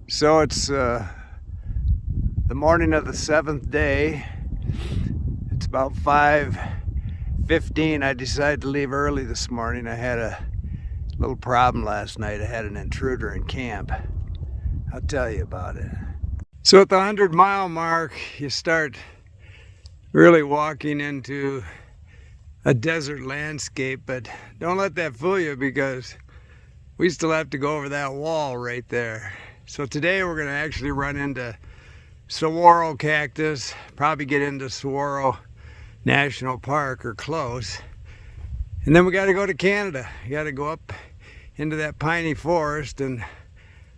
So it's the morning of the 7th day. It's about 5:15. I decided to leave early this morning. I had a little problem last night. I had an intruder in camp. I'll tell you about it. So at the 100-mile mark, you start really walking into a desert landscape, but don't let that fool you because we still have to go over that wall right there. So today we're going to actually run into saguaro cactus, probably get into Saguaro National Park or close. And then we got to go to Canada. You got to go up into that piney forest, and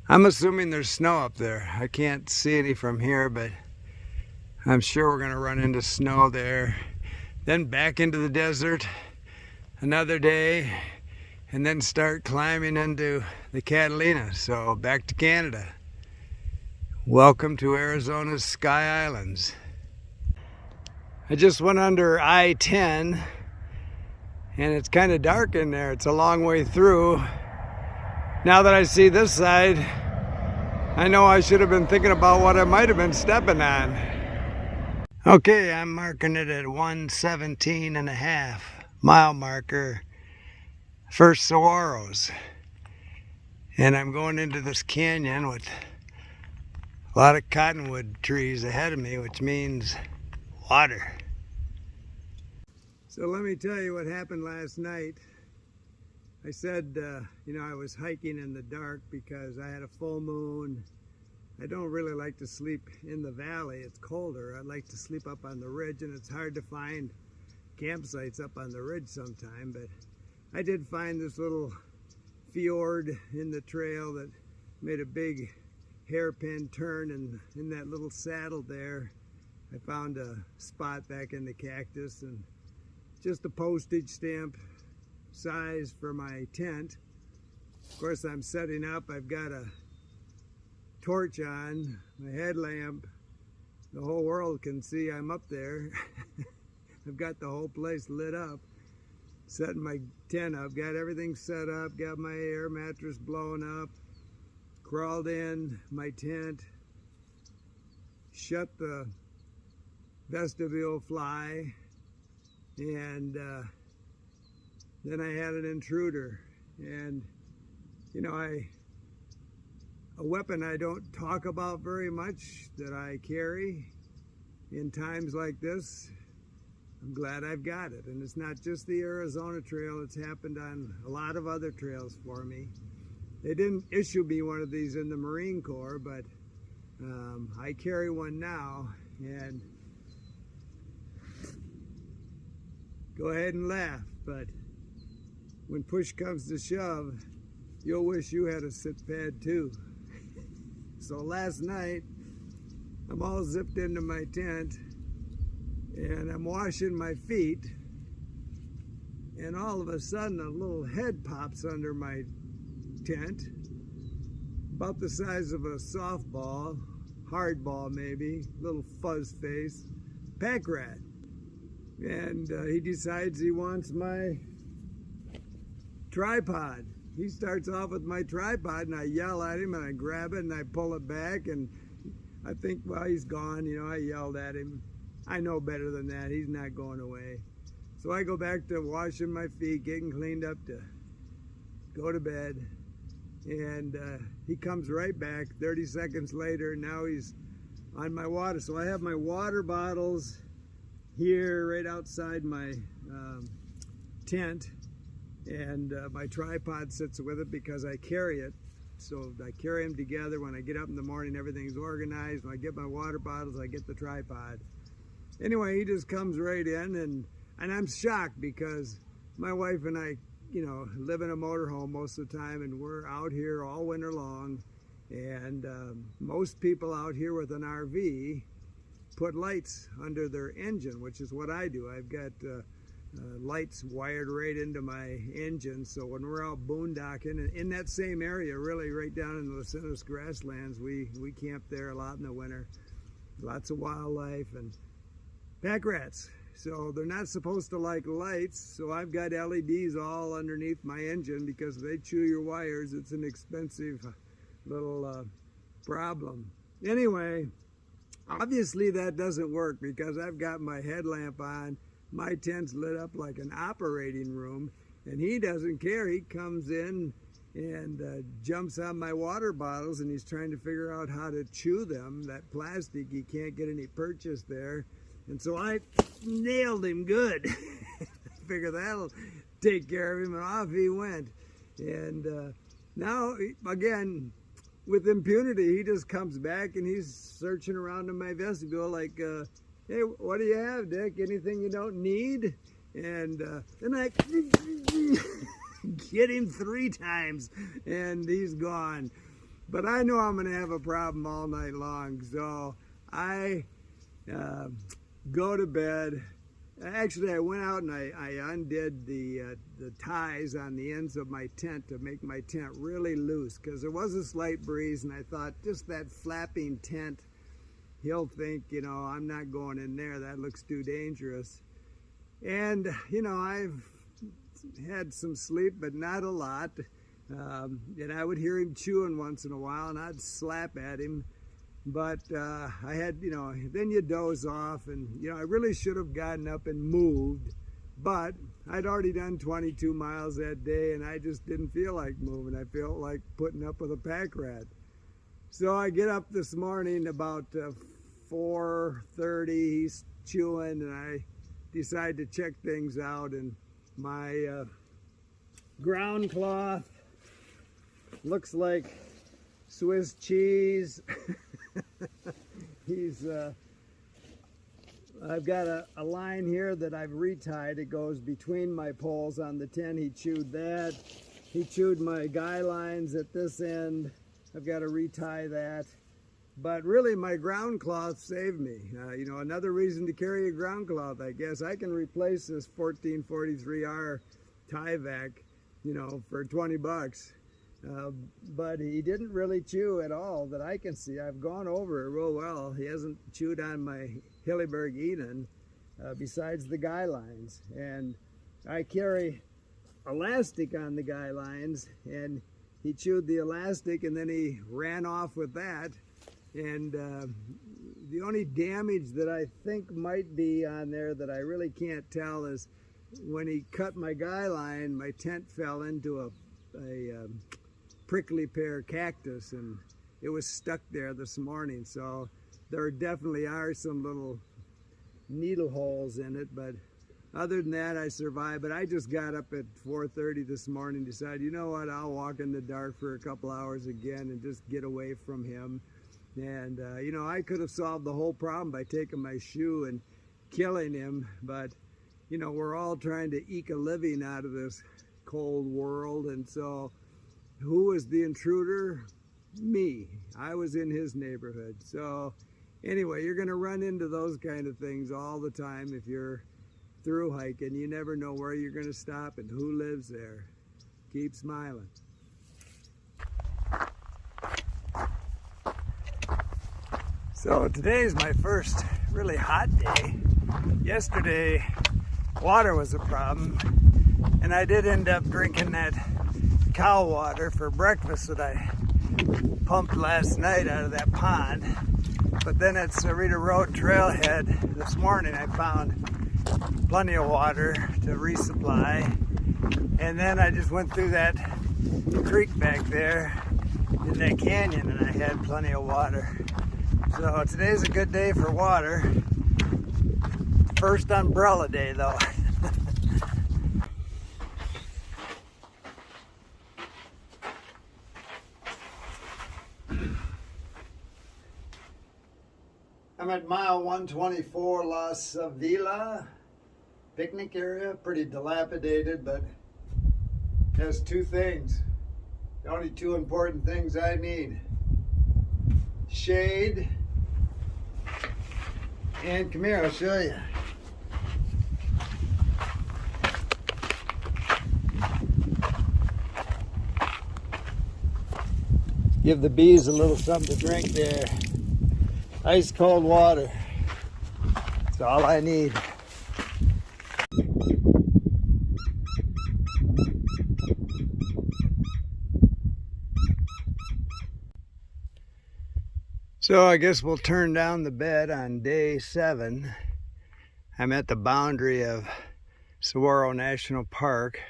I'm assuming there's snow up there. I can't see any from here, but I'm sure we're going to run into snow there. Then back into the desert another day, and then start climbing into the Catalina. So back to Canada. Welcome to Arizona's Sky Islands. I just went under I-10 and it's kind of dark in there. It's a long way through. Now that I see this side, I know I should have been thinking about what I might have been stepping on. Okay, I'm marking it at 117.5 mile marker. First saguaros, and I'm going into this canyon with a lot of cottonwood trees ahead of me, which means water. So let me tell you what happened last night. I said, I was hiking in the dark because I had a full moon. I don't really like to sleep in the valley. It's colder. I like to sleep up on the ridge, and it's hard to find campsites up on the ridge sometime, but I did find this little fjord in the trail that made a big hairpin turn, and in that little saddle there I found a spot back in the cactus and just a postage stamp size for my tent. Of course, I'm setting up. I've got a torch on, my headlamp. The whole world can see I'm up there. I've got the whole place lit up. Setting my tent up, got everything set up, got my air mattress blown up, crawled in my tent, shut the vestibule fly, and then I had an intruder. And a weapon I don't talk about very much that I carry in times like this. I'm glad I've got it, and it's not just the Arizona trail. It's happened on a lot of other trails for me. They didn't issue me one of these in the Marine Corps, but I carry one now, and go ahead and laugh, but when push comes to shove, you'll wish you had a sit pad too. So last night, I'm all zipped into my tent, and I'm washing my feet, and all of a sudden a little head pops under my tent, about the size of a softball, hardball maybe, little fuzz face, pack rat. And he decides he wants my tripod. He starts off with my tripod, and I yell at him, and I grab it, and I pull it back, and I think, well, he's gone. I yelled at him. I know better than that. He's not going away. So I go back to washing my feet, getting cleaned up to go to bed. And he comes right back 30 seconds later. Now he's on my water. So I have my water bottles here right outside my tent. And my tripod sits with it because I carry it. So I carry them together. When I get up in the morning, everything's organized. When I get my water bottles, I get the tripod. Anyway, he just comes right in, and I'm shocked because my wife and I, live in a motorhome most of the time, and we're out here all winter long. And most people out here with an RV put lights under their engine, which is what I do. I've got lights wired right into my engine, so when we're out boondocking, in that same area, really right down in the Los grasslands, we camp there a lot in the winter. Lots of wildlife and pack rats. So they're not supposed to like lights, so I've got LEDs all underneath my engine because they chew your wires. It's an expensive little problem. Anyway, obviously that doesn't work because I've got my headlamp on. My tent's lit up like an operating room, and he doesn't care. He comes in and jumps on my water bottles, and he's trying to figure out how to chew them. That plastic, he can't get any purchase there. And so I nailed him good. Figure that'll take care of him, and off he went. And now, again, with impunity, he just comes back and he's searching around in my vestibule like, hey, what do you have, Dick? Anything you don't need? And then I get him 3 times and he's gone. But I know I'm going to have a problem all night long, so I go to bed. Actually, I went out and I undid the ties on the ends of my tent to make my tent really loose, because there was a slight breeze, and I thought just that flapping tent, he'll think, you know, I'm not going in there. That looks too dangerous. And, you know, I've had some sleep, but not a lot. And I would hear him chewing once in a while, and I'd slap at him. But I had, you know, then you doze off, and, you know, I really should have gotten up and moved, but I'd already done 22 miles that day, and I just didn't feel like moving. I felt like putting up with a pack rat. So I get up this morning about 4:30, he's chewing, and I decide to check things out, and my ground cloth looks like Swiss cheese. I've got a line here that I've retied. It goes between my poles on the tent. He chewed that. He chewed my guy lines at this end. I've got to retie that. But really, my ground cloth saved me. You know, another reason to carry a ground cloth, I guess. I can replace this 1443R Tyvek, you know, for 20 bucks. But he didn't really chew at all that I can see. I've gone over it real well. He hasn't chewed on my Hilleberg Eden besides the guy lines. And I carry elastic on the guy lines, and he chewed the elastic and then he ran off with that. And the only damage that I think might be on there that I really can't tell is when he cut my guy line, my tent fell into a prickly pear cactus, and it was stuck there this morning. So there definitely are some little needle holes in it, but other than that, I survived. But I just got up at 4:30 this morning, decided, you know what, I'll walk in the dark for a couple hours again and just get away from him. And you know, I could have solved the whole problem by taking my shoe and killing him, but you know, we're all trying to eke a living out of this cold world. And so who was the intruder? Me. I was in his neighborhood. So anyway, you're going to run into those kind of things all the time if you're through hiking. You never know where you're going to stop and who lives there. Keep smiling. So today's my first really hot day. Yesterday, water was a problem, and I did end up drinking that cow water for breakfast that I pumped last night out of that pond. But then at Sarita Road Trailhead this morning, I found plenty of water to resupply. And then I just went through that creek back there in that canyon, and I had plenty of water. So today's a good day for water. First umbrella day though. I'm at mile 124 La Savila picnic area. Pretty dilapidated, but has 2 things. The only 2 important things I need. Shade, and come here, I'll show you. Give the bees a little something to drink there. Ice cold water. That's all I need. So I guess we'll turn down the bed on day 7. I'm at the boundary of Saguaro National Park,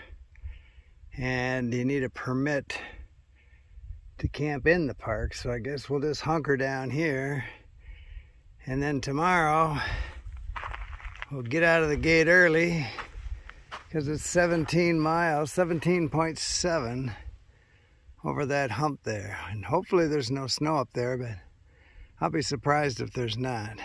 and you need a permit to camp in the park, so I guess we'll just hunker down here, and then tomorrow we'll get out of the gate early because it's 17 miles, 17.7 over that hump there, and hopefully there's no snow up there, but I'll be surprised if there's not.